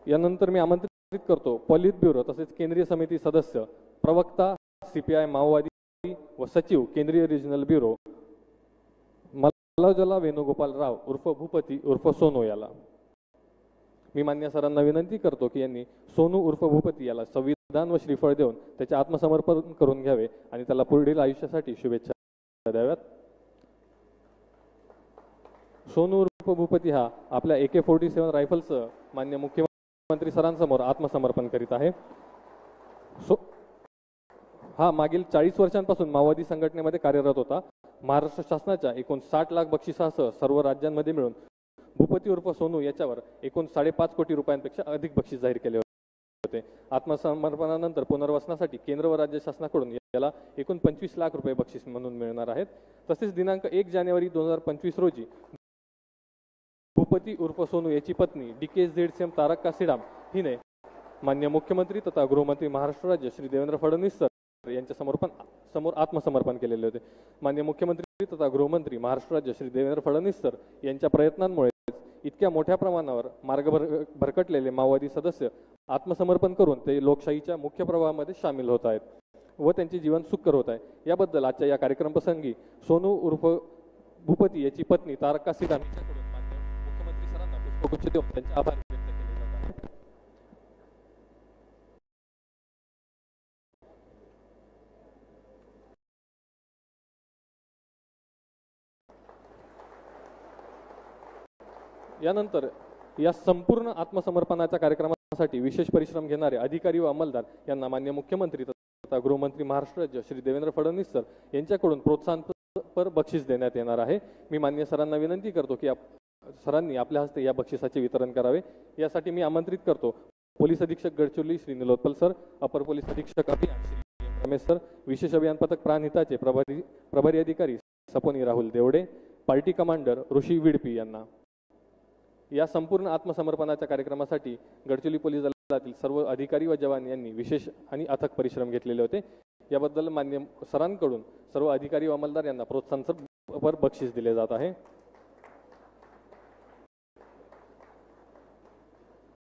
यानंतर मी आमंत्रित करतो पोलिट ब्युरो तसेच केंद्रीय समिती सदस्य, प्रवक्ता CPI माओवादी व सचिव केंद्रीय रिजनल ब्युरो मल्लाजला वेणुगोपाल राव उर्फ भूपती उर्फ सोनू याला। मी मान्य सरांना विनंती करतो की यांनी सोनू उर्फ भूपती याला संविधान व श्रीफळ देऊन त्याचे आत्मसमर्पण करून घ्यावे आणि त्याला पुढील आयुष्यासाठी शुभेच्छा द्याव्यात। सोनू उर्फ भूपती हा आपल्या AK-47 रायफलसह मान्य मुख्यमंत्री सरांसमोर आत्मसमर्पण करीत आहे। हा मागील 40 वर्षांपासून माओवादी संघटनेमध्ये कार्यरत होता। महाराष्ट्र शासनाच्या एकूण 60 लाख बक्षिसासह सर्व राज्यांमध्ये मिळून भूपती उर्फ सोनू याच्यावर एकूण 5.5 कोटी रुपयांपेक्षा अधिक बक्षीस जाहीर केले होते। आत्मसमर्पणानंतर पुनर्वसनासाठी केंद्र व राज्य शासनाकडून याला एकूण 25 लाख रुपये बक्षीस म्हणून मिळणार आहेत। तसेच दिनांक 1 जानेवारी 2025 रोजी भूपती उर्फ सोनू याची पत्नी DKZCM तारक कासीडाम हिने मान्य मुख्यमंत्री तथा गृहमंत्री महाराष्ट्र राज्य श्री देवेंद्र फडणवीस सर यांच्या समोर आत्मसमर्पण केलेले होते। मान्य मुख्यमंत्री तथा गृहमंत्री महाराष्ट्र राज्य श्री देवेंद्र फडणवीस सर यांच्या प्रयत्नांमुळे इतक्या मोठ्या प्रमाणावर मार्ग भरकटलेले माओवादी सदस्य आत्मसमर्पण करून ते लोकशाहीच्या मुख्य प्रवाहामध्ये सामील होत आहेत व त्यांचे जीवन सुखकर होत आहे। याबद्दल आजच्या या कार्यक्रम प्रसंगी सोनू उर्फ भूपती याची पत्नी तारक कासीडाम यांच्याकडून मान्य मुख्यमंत्री सरांना पुष्पगुच्छ देऊन त्यांचे आभार व्यक्त केले जात आहेत। यानंतर या संपूर्ण आत्मसमर्पणाच्या कार्यक्रमासाठी विशेष परिश्रम घेणारे अधिकारी व अंमलदार यांना मान्य मुख्यमंत्री तथा गृहमंत्री महाराष्ट्र राज्य श्री देवेंद्र फडणवीस सर यांच्याकडून प्रोत्साहनपर बक्षीस देण्यात येणार आहे। मी मान्य सरांना विनंती करतो की सरांनी आपल्या हस्ते या बक्षिसाचे वितरण करावे। यासाठी मी आमंत्रित करतो पोलीस अधीक्षक गडचिरोली श्री निलोत्पल सर, अपर पोलीस अधीक्षक अभियान श्री रमेश सर, विशेष अभियान पथक प्राणहिताचे प्रभारी अधिकारी सपोनी राहुल देवडे, पार्टी कमांडर ऋषी विडपी यांना। या संपूर्ण आत्मसमर्पणाच्या कार्यक्रमासाठी गडचिरोली पोलीस दलातील सर्व अधिकारी व जवान यांनी विशेष आणि अथक परिश्रम घेतलेले होते। याबद्दल मान्य सरांकडून सर्व अधिकारी व अंमलदार यांना प्रोत्साहनपर बक्षीस दिले जात आहे।